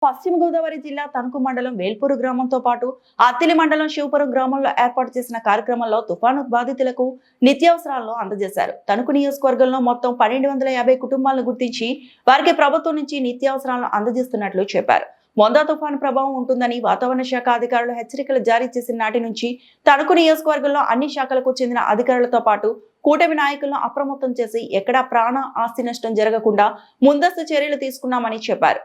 పశ్చిమ గోదావరి జిల్లా తణుకు మండలం వేల్పూరు గ్రామంతో పాటు అత్తిలి మండలం శివపురం గ్రామంలో ఏర్పాటు చేసిన కార్యక్రమంలో తుఫాను బాధితులకు నిత్యావసరాలను అందజేశారు. తణుకు నియోజకవర్గంలో మొత్తం 1250 కుటుంబాలను గుర్తించి వారికి ప్రభుత్వం నుంచి నిత్యావసరాలను అందజేస్తున్నట్లు చెప్పారు. మొందా తుఫాను ప్రభావం ఉంటుందని వాతావరణ శాఖ అధికారులు హెచ్చరికలు జారీ చేసిన నాటి నుంచి తణుకు నియోజకవర్గంలో అన్ని శాఖలకు చెందిన అధికారులతో పాటు కూటమి నాయకులను అప్రమత్తం చేసి ఎక్కడా ప్రాణ ఆస్తి నష్టం జరగకుండా ముందస్తు చర్యలు తీసుకున్నామని చెప్పారు.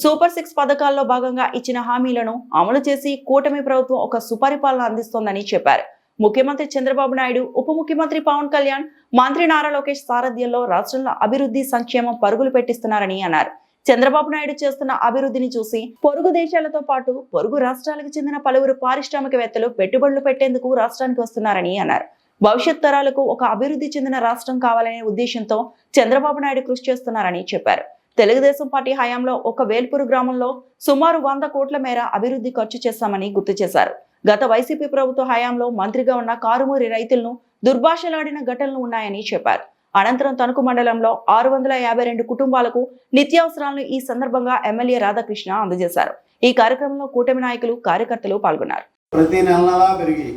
సూపర్ 6 పథకాల్లో భాగంగా ఇచ్చిన హామీలను అమలు చేసి కూటమి ప్రభుత్వం ఒక సుపరిపాలన అందిస్తోందని చెప్పారు. ముఖ్యమంత్రి చంద్రబాబు నాయుడు, ఉప ముఖ్యమంత్రి పవన్ కళ్యాణ్, మంత్రి నారా లోకేష్ సారథ్యంలో రాష్ట్రంలో అభివృద్ధి సంక్షేమం పరుగులు పెట్టిస్తున్నారని అన్నారు. చంద్రబాబు నాయుడు చేస్తున్న అభివృద్ధిని చూసి పొరుగు దేశాలతో పాటు పొరుగు రాష్ట్రాలకు చెందిన పలువురు పారిశ్రామికవేత్తలు పెట్టుబడులు పెట్టేందుకు రాష్ట్రానికి వస్తున్నారని అన్నారు. భవిష్యత్ తరాలకు ఒక అభివృద్ధి చెందిన రాష్ట్రం కావాలనే ఉద్దేశంతో చంద్రబాబు నాయుడు కృషి చేస్తున్నారని చెప్పారు. తెలుగుదేశం పార్టీ హయాంలో ఒక వేల్పూరు గ్రామంలో సుమారు 100 కోట్ల మేర అభివృద్ధి ఖర్చు చేశామని గుర్తు చేశారు. గత వైసీపీ ప్రభుత్వ హయాంలో మంత్రిగా ఉన్న కారుమూరి రైతులను దుర్భాషలాడిన ఘటనలు ఉన్నాయని చెప్పారు. అనంతరం తణుకు మండలంలో 652 కుటుంబాలకు నిత్యావసరాలను ఈ సందర్భంగా ఎమ్మెల్యే రాధాకృష్ణ అందజేశారు. ఈ కార్యక్రమంలో కూటమి నాయకులు, కార్యకర్తలు పాల్గొన్నారు. ప్రతి నెలలా పెరిగి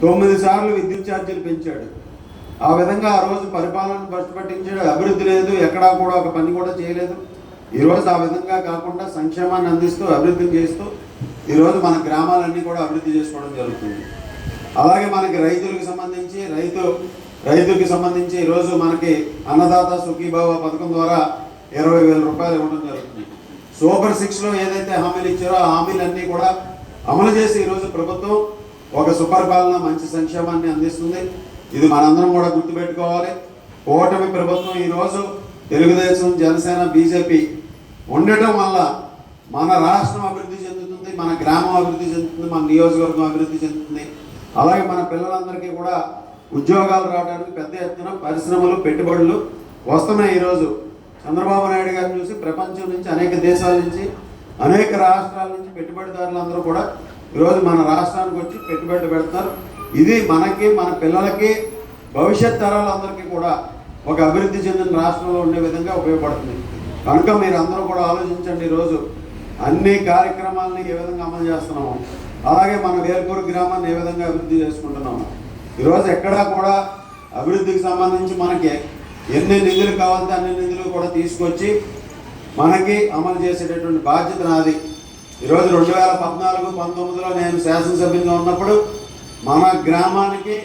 9 సార్లు విద్యుత్ ఛార్జీలు పెంచాడు. ఆ విధంగా ఆ రోజు పరిపాలన పట్టించాడు. అభివృద్ధి లేదు, ఎక్కడా కూడా ఒక పని కూడా చేయలేదు. ఈరోజు ఆ విధంగా కాకుండా సంక్షేమాన్ని అందిస్తూ అభివృద్ధి చేస్తూ ఈరోజు మన గ్రామాలన్నీ కూడా అభివృద్ధి చేసుకోవడం జరుగుతుంది. అలాగే మనకి రైతులకు సంబంధించి ఈరోజు మనకి అన్నదాత సుఖీభావ పథకం ద్వారా 20,000 రూపాయలు ఇవ్వడం జరుగుతుంది. సూపర్ 6లో ఏదైతే హామీలు ఇచ్చారో ఆ హామీలన్నీ కూడా అమలు చేసి ఈరోజు ప్రభుత్వం ఒక సుపరిపాలన, మంచి సంక్షేమాన్ని అందిస్తుంది. ఇది మనందరం కూడా గుర్తుపెట్టుకోవాలి. కూటమి ప్రభుత్వం ఈరోజు తెలుగుదేశం, జనసేన, బీజేపీ ఉండటం వల్ల మన రాష్ట్రం అభివృద్ధి చెందుతుంది, మన గ్రామం అభివృద్ధి చెందుతుంది, మన నియోజకవర్గం అభివృద్ధి చెందుతుంది. అలాగే మన పిల్లలందరికీ కూడా ఉద్యోగాలు రావడానికి పెద్ద ఎత్తున పరిశ్రమలు, పెట్టుబడులు వస్తున్నాయి. ఈరోజు చంద్రబాబు నాయుడు గారిని చూసి ప్రపంచం నుంచి, అనేక దేశాల నుంచి, అనేక రాష్ట్రాల నుంచి పెట్టుబడిదారులందరూ కూడా ఈరోజు మన రాష్ట్రానికి వచ్చి పెట్టుబడులు పెడుతున్నారు. ఇది మనకి, మన పిల్లలకి, భవిష్యత్ తరాలందరికీ కూడా ఒక అభివృద్ధి చెందిన రాష్ట్రంలో ఉండే విధంగా ఉపయోగపడుతుంది. కనుక మీరు అందరూ కూడా ఆలోచించండి. ఈరోజు అన్ని కార్యక్రమాలని ఏ విధంగా అమలు చేస్తున్నాము, అలాగే మన వేల్పూరు గ్రామాన్ని ఏ విధంగా అభివృద్ధి చేసుకుంటున్నాము. ఈరోజు ఎక్కడా కూడా అభివృద్ధికి సంబంధించి మనకి ఎన్ని నిధులు కావాలంటే అన్ని నిధులు కూడా తీసుకొచ్చి మనకి అమలు చేసేటటువంటి బాధ్యత నాది. ఈరోజు 2014-19లో నేను శాసనసభ్యునిగా ఉన్నప్పుడు మన గ్రామానికి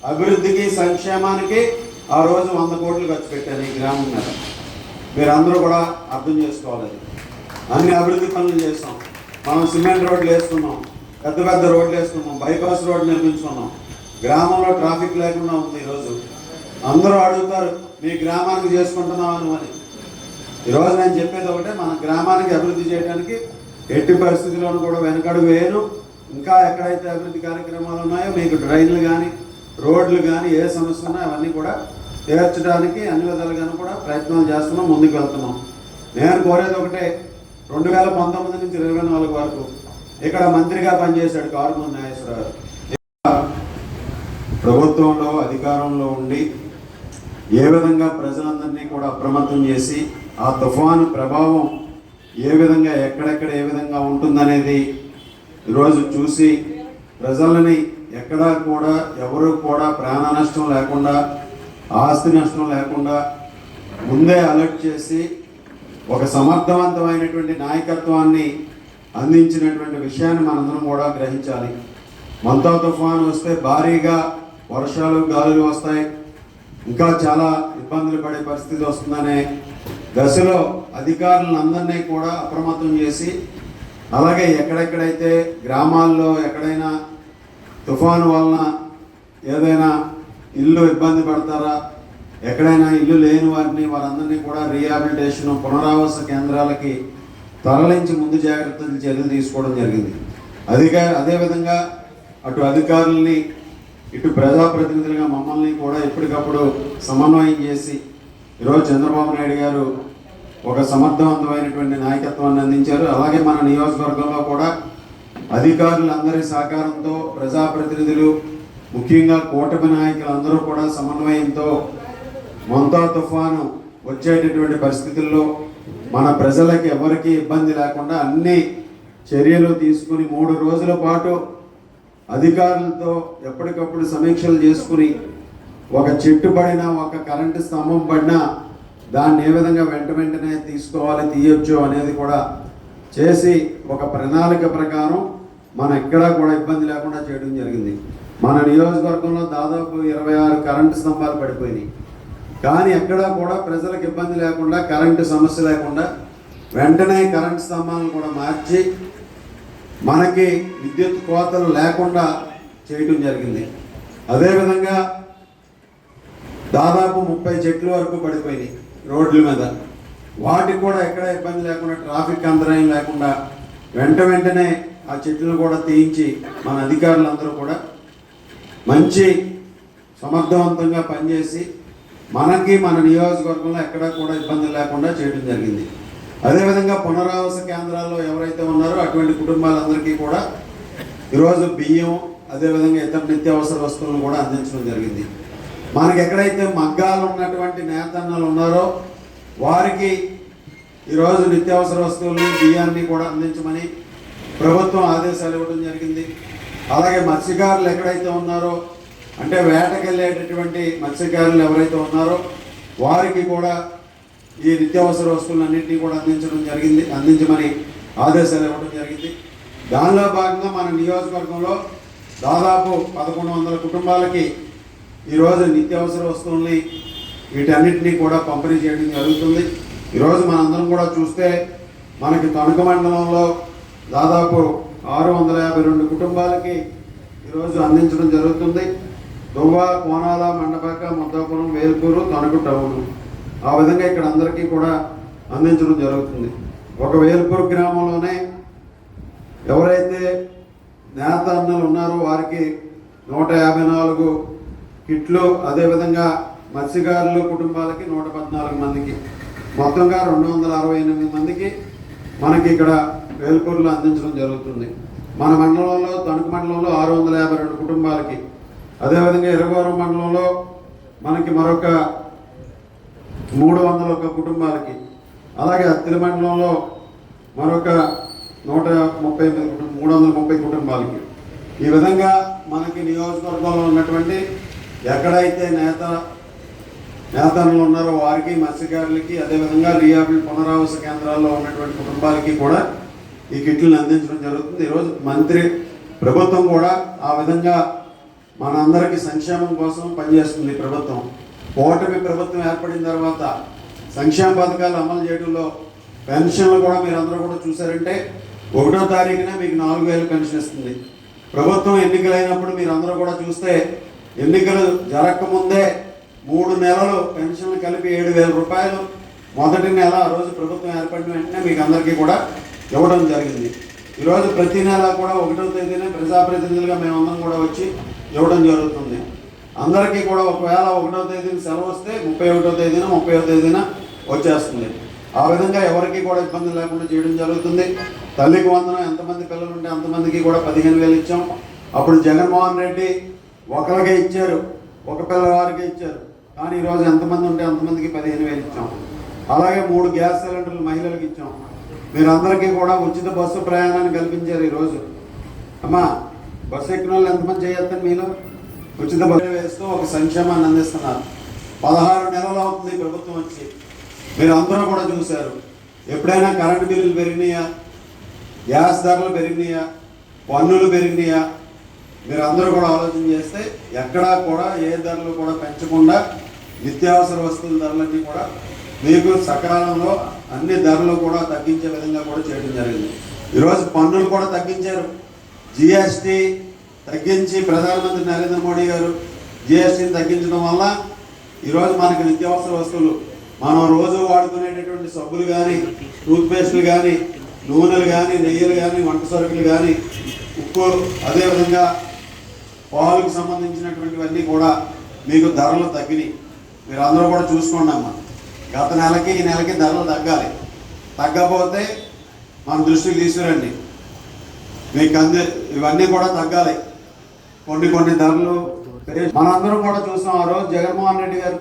అభివృద్ధికి, సంక్షేమానికి ఆ రోజు 100 కోట్లు ఖర్చు పెట్టాను ఈ గ్రామం మీద. మీరందరూ కూడా అర్థం చేసుకోవాలి. అన్ని అభివృద్ధి పనులు చేస్తాం. మనం సిమెంట్ రోడ్లు వేసుకున్నాం, పెద్ద పెద్ద రోడ్లు వేసుకున్నాం, బైపాస్ రోడ్డు నిర్మించుకున్నాం. గ్రామంలో ట్రాఫిక్ లేకుండా ఉంది. ఈరోజు అందరూ అడుగుతారు, మీ గ్రామానికి చేసుకుంటున్నామని అని. ఈరోజు నేను చెప్పేది ఒకటే, మన గ్రామానికి అభివృద్ధి చేయడానికి ఎట్టి పరిస్థితుల్లోనూ కూడా వెనకడుగు వేయను. ఇంకా ఎక్కడైతే అభివృద్ధి కార్యక్రమాలు ఉన్నాయో, మీకు డ్రైన్లు కానీ, రోడ్లు కానీ, ఏ సమస్య ఉన్నా అవన్నీ కూడా తీర్చడానికి అన్ని విధాలుగాను కూడా ప్రయత్నాలు చేస్తున్నాం, ముందుకు వెళ్తున్నాం. నేను కోరేది ఒకటే, 2019 నుంచి 2024 వరకు ఇక్కడ మంత్రిగా పనిచేశాడు కారుమూరి నాగేశ్వరరావు. ప్రభుత్వంలో అధికారంలో ఉండి ఏ విధంగా ప్రజలందరినీ కూడా అప్రమత్తం చేసి ఆ తుఫాను ప్రభావం ఏ విధంగా, ఎక్కడెక్కడ ఏ విధంగా ఉంటుందనేది ఈరోజు చూసి ప్రజలని ఎక్కడా కూడా ఎవరు కూడా ప్రాణ నష్టం లేకుండా, ఆస్తి నష్టం లేకుండా ముందే అలర్ట్ చేసి ఒక సమర్థవంతమైనటువంటి నాయకత్వాన్ని అందించినటువంటి విషయాన్ని మనందరం కూడా గ్రహించాలి. మంతా తుఫాను వస్తే భారీగా వర్షాలు, గాలులు వస్తాయి, ఇంకా చాలా ఇబ్బందులు పడే పరిస్థితి వస్తుందనే దశలో అధికారులను అందరినీ కూడా అప్రమత్తం చేసి, అలాగే ఎక్కడెక్కడైతే గ్రామాల్లో ఎక్కడైనా తుఫాను వలన ఏదైనా ఇల్లు ఇబ్బంది పడతారా, ఎక్కడైనా ఇల్లు లేని వారందరినీ కూడా రీహాబిలిటేషన్, పునరావాస కేంద్రాలకి తరలించి ముందు జాగ్రత్తలు చర్యలు తీసుకోవడం జరిగింది. అదేవిధంగా అటు అధికారుల్ని, ఇటు ప్రజాప్రతినిధులుగా మమ్మల్ని కూడా ఎప్పటికప్పుడు సమన్వయం చేసి ఈరోజు చంద్రబాబు నాయుడు గారు ఒక సమర్థవంతమైనటువంటి నాయకత్వాన్ని అందించారు. అలాగే మన నియోజకవర్గంలో కూడా అధికారులందరి సహకారంతో, ప్రజాప్రతినిధులు, ముఖ్యంగా కూటమి నాయకులందరూ కూడా సమన్వయంతో మొంతా తుఫాను వచ్చేటటువంటి పరిస్థితుల్లో మన ప్రజలకి ఎవరికి ఇబ్బంది లేకుండా అన్ని చర్యలు తీసుకుని 3 రోజుల పాటు అధికారులతో ఎప్పటికప్పుడు సమీక్షలు చేసుకుని ఒక చెట్టు పడినా ఒక కరెంటు స్తంభం పడినా దాన్ని ఏ విధంగా వెంటనే తీయొచ్చు అనేది కూడా చేసి ఒక ప్రణాళిక ప్రకారం మన ఎక్కడా కూడా ఇబ్బంది లేకుండా చేయడం జరిగింది. మన నియోజకవర్గంలో దాదాపు 26 కరెంటు స్తంభాలు పడిపోయినాయి. కానీ ఎక్కడా కూడా ప్రజలకు ఇబ్బంది లేకుండా, కరెంటు సమస్య లేకుండా వెంటనే కరెంటు స్తంభాలను కూడా మార్చి మనకి విద్యుత్ కోతలు లేకుండా చేయడం జరిగింది. అదేవిధంగా దాదాపు 30 చెట్ల వరకు పడిపోయినాయి రోడ్ల మీద. వాటికి కూడా ఎక్కడ ఇబ్బంది లేకుండా, ట్రాఫిక్ అంతరాయం లేకుండా వెంటనే ఆ చెట్లను కూడా తీయించి మన అధికారులందరూ కూడా మంచి సమర్థవంతంగా పనిచేసి మనకి మన నియోజకవర్గంలో ఎక్కడా కూడా ఇబ్బంది లేకుండా చేయడం జరిగింది. అదేవిధంగా పునరావాస కేంద్రాల్లో ఎవరైతే ఉన్నారో అటువంటి కుటుంబాలందరికీ కూడా ఈరోజు బియ్యం, అదేవిధంగా ఇతర నిత్యావసర వస్తువులను కూడా అందించడం జరిగింది. మనకి ఎక్కడైతే మగ్గాలు ఉన్నటువంటి నేతన్నలు ఉన్నారో వారికి ఈరోజు నిత్యావసర వస్తువులు, బియ్యాన్ని కూడా అందించమని ప్రభుత్వం ఆదేశాలు ఇవ్వడం జరిగింది. అలాగే మత్స్యకారులు ఎక్కడైతే ఉన్నారో, అంటే వేటకెళ్ళేటటువంటి మత్స్యకారులు ఎవరైతే ఉన్నారో వారికి కూడా ఈ నిత్యావసర వస్తువులన్నింటినీ కూడా అందించమని ఆదేశాలు ఇవ్వడం జరిగింది. దానిలో భాగంగా మన నియోజకవర్గంలో దాదాపు 1100 కుటుంబాలకి ఈరోజు నిత్యావసర వస్తువుల్ని వీటన్నిటినీ కూడా పంపిణీ చేయడం జరుగుతుంది. ఈరోజు మనందరం కూడా చూస్తే మనకి తణుకు మండలంలో దాదాపు 652 కుటుంబాలకి ఈరోజు అందించడం జరుగుతుంది. దువ్వ, కోనాల, మండపాక, ముద్దాపురం, వేల్పూరు, తణుకు టౌన్, ఆ విధంగా ఇక్కడ అందరికీ కూడా అందించడం జరుగుతుంది. ఒక వేల్పూరు గ్రామంలోనే ఎవరైతే నేత అన్నలు ఉన్నారో వారికి 154 కిట్లు, అదేవిధంగా మత్స్యకారులు కుటుంబాలకి 114 మందికి, మొత్తంగా 268 మందికి మనకి ఇక్కడ వేల్పూరులో అందించడం జరుగుతుంది. మన మండలంలో, తణుకు మండలంలో 652 కుటుంబాలకి, అదేవిధంగా ఇరగోరం మండలంలో మనకి మరొక 301 కుటుంబాలకి, అలాగే అత్తిలి మండలంలో మరొక 330 కుటుంబాలకి. ఈ విధంగా మనకి నియోజకవర్గంలో ఉన్నటువంటి ఎక్కడైతే నేతలు ఉన్నారో వారికి, మత్స్యకారులకి, అదేవిధంగా పునరావాస కేంద్రాల్లో ఉన్నటువంటి కుటుంబాలకి కూడా ఈ కిట్లను అందించడం జరుగుతుంది. ఈరోజు ప్రభుత్వం కూడా ఆ విధంగా మనందరికీ సంక్షేమం కోసం పనిచేస్తుంది. కూటమి ప్రభుత్వం ఏర్పడిన తర్వాత సంక్షేమ పథకాలు అమలు చేయడంలో పెన్షన్లు కూడా మీరందరూ కూడా చూసారంటే 1వ తారీఖున మీకు 4000 పెన్షన్ ఇస్తుంది. ప్రభుత్వం ఎన్నికలైనప్పుడు మీరందరూ కూడా చూస్తే ఎన్నికలు జరగకముందే 3 నెలలు పెన్షన్లు కలిపి 7000 రూపాయలు మొదటి నెల ఆ రోజు ప్రభుత్వం ఏర్పడిన వెంటనే మీకు అందరికీ కూడా ఇవ్వడం జరిగింది. ఈరోజు ప్రతి నెల కూడా 1వ తేదీన ప్రజాప్రతినిధులుగా మేమందరం కూడా వచ్చి ఇవ్వడం జరుగుతుంది. అందరికీ కూడా ఒకవేళ 1వ తేదీన సెలవు వస్తే 31వ తేదీన 30వ తేదీన వచ్చేస్తుంది. ఆ విధంగా ఎవరికి కూడా ఇబ్బంది లేకుండా చేయడం జరుగుతుంది. తల్లికి వందనం, ఎంతమంది పిల్లలు ఉంటే అంతమందికి కూడా 15,000 ఇచ్చాం. అప్పుడు జగన్మోహన్ రెడ్డి ఒకరికే ఇచ్చారు, ఒక పిల్లవారికి ఇచ్చారు. కానీ ఈరోజు ఎంతమంది ఉంటే అంతమందికి 15,000 ఇచ్చాం. అలాగే 3 గ్యాస్ సిలిండర్లు మహిళలకు ఇచ్చాం. మీరందరికీ కూడా ఉచిత బస్సు ప్రయాణాన్ని కల్పించారు. ఈరోజు అమ్మా బస్సు ఎక్కిన వాళ్ళు ఎంతమంది చేయొద్దని మీలో ఉచిత బస్సు వేస్తూ ఒక సంక్షేమాన్ని అందిస్తున్నారు. 16 నెలలు అవుతుంది ప్రభుత్వం వచ్చి. మీరు అందరూ కూడా చూశారు, ఎప్పుడైనా కరెంటు బిల్లులు పెరిగినాయా, గ్యాస్ ధరలు పెరిగినాయా, పన్నులు పెరిగినాయా? మీరు అందరూ కూడా ఆలోచన చేస్తే ఎక్కడా కూడా ఏ ధరలు కూడా పెంచకుండా నిత్యావసర వస్తువుల ధరలన్నీ కూడా మీకు సకాలంలో అన్ని ధరలు కూడా తగ్గించే విధంగా కూడా చేయడం జరిగింది. ఈరోజు పన్నులు కూడా తగ్గించారు. జిఎస్టీ తగ్గించి ప్రధానమంత్రి నరేంద్ర మోడీ గారు జిఎస్టీని తగ్గించడం వల్ల ఈరోజు మనకి నిత్యావసర వస్తువులు, మనం రోజు వాడుకునేటటువంటి సబ్బులు కానీ, టూత్పేస్టులు కానీ, నూనెలు కానీ, నెయ్యిలు కానీ, వంట సరుకులు కానీ, ఉప్పు, అదేవిధంగా పాలకు సంబంధించినటువంటివన్నీ కూడా మీకు ధరలు తగ్గినాయి. మీరు అందరూ కూడా చూసుకోండి అమ్మా. గత నెలకి ఈ నెలకి ధరలు తగ్గాలి. తగ్గకపోతే మన దృష్టికి తీసుకురండి. మీకు ఇవన్నీ కూడా తగ్గాలి. కొన్ని ధరలు మనందరం కూడా చూసాం. ఆ రోజు జగన్మోహన్ రెడ్డి గారు